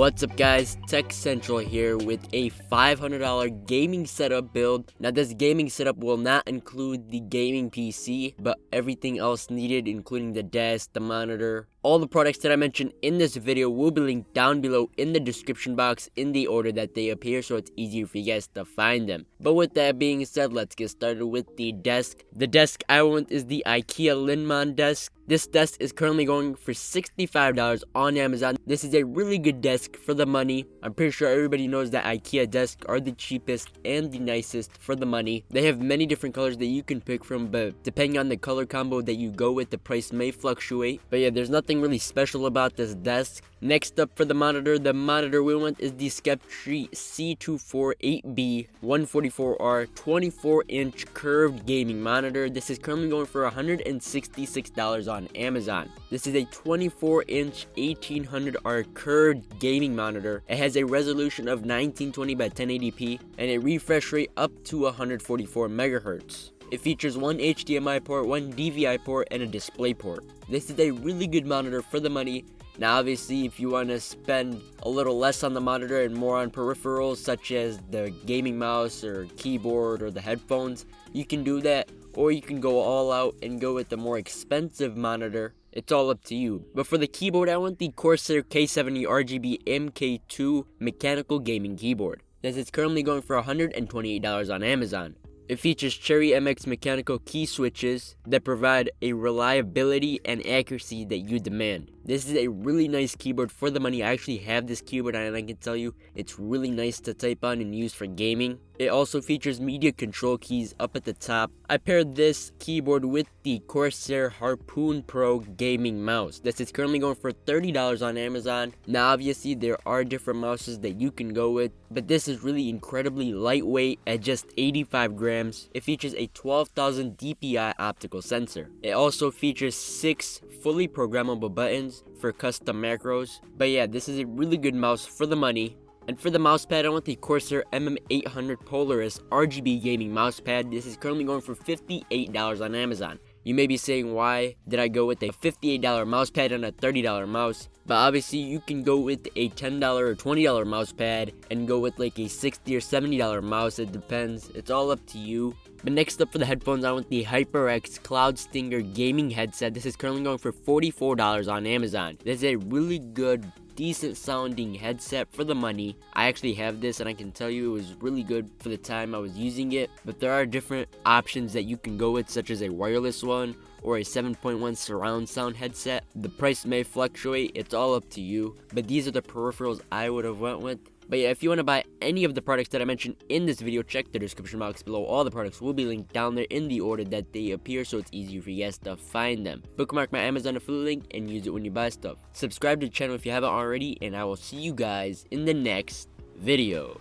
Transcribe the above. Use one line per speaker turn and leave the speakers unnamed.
What's up guys, Tech Central here with a $500 gaming setup build. Now this gaming setup will not include the gaming PC, but everything else needed including the desk, the monitor. All the products that I mentioned in this video will be linked down below in the description box in the order that they appear, so it's easier for you guys to find them. But with that being said, let's get started with the desk. The desk I want is the IKEA Linman desk. This desk is currently going for $65 on Amazon. This is a really good desk for the money. I'm pretty sure everybody knows that IKEA desks are the cheapest and the nicest for the money. They have many different colors that you can pick from, but depending on the color combo that you go with, the price may fluctuate. But yeah, there's nothing really special about this desk. Next up for the monitor we want is the Skeptree C248B 144R 24-inch curved gaming monitor. This is currently going for $166 on Amazon. This is a 24-inch 1800R curved gaming monitor. It has a resolution of 1920 by 1080p and a refresh rate up to 144 megahertz. It features one HDMI port, one DVI port, and a display port. This is a really good monitor for the money. Now obviously if you want to spend a little less on the monitor and more on peripherals such as the gaming mouse or keyboard or the headphones, you can do that, or you can go all out and go with the more expensive monitor. It's all up to you. But for the keyboard, I want the Corsair K70 RGB MK2 mechanical gaming keyboard. This is currently going for $128 on Amazon. It features Cherry MX mechanical key switches that provide a reliability and accuracy that you demand. This is a really nice keyboard for the money. I actually have this keyboard and I can tell you it's really nice to type on and use for gaming. It also features media control keys up at the top. I paired this keyboard with the Corsair Harpoon Pro gaming mouse. This is currently going for $30 on Amazon. Now obviously there are different mouses that you can go with, but this is really incredibly lightweight at just 85 grams. It features a 12,000 DPI optical sensor. It also features 6 fully programmable buttons for custom macros. But yeah, this is a really good mouse for the money. And for the mousepad, I want the Corsair MM800 Polaris RGB gaming mousepad. This is currently going for $58 on Amazon. You may be saying, why did I go with a $58 mousepad and a $30 mouse? But obviously you can go with a $10 or $20 mousepad and go with like a $60 or $70 mouse. It depends. It's all up to you. But next up for the headphones, I want the HyperX Cloud Stinger gaming headset. This is currently going for $44 on Amazon. This is a really good, decent sounding headset for the money. I actually have this and I can tell you it was really good for the time I was using it. But there are different options that you can go with, such as a wireless one or a 7.1 surround sound headset. The price may fluctuate, it's all up to you. But these are the peripherals I would have went with. But yeah, if you want to buy any of the products that I mentioned in this video, check the description box below. All the products will be linked down there in the order that they appear, so it's easier for you guys to find them. Bookmark my Amazon affiliate link and use it when you buy stuff. Subscribe to the channel if you haven't already, and I will see you guys in the next video.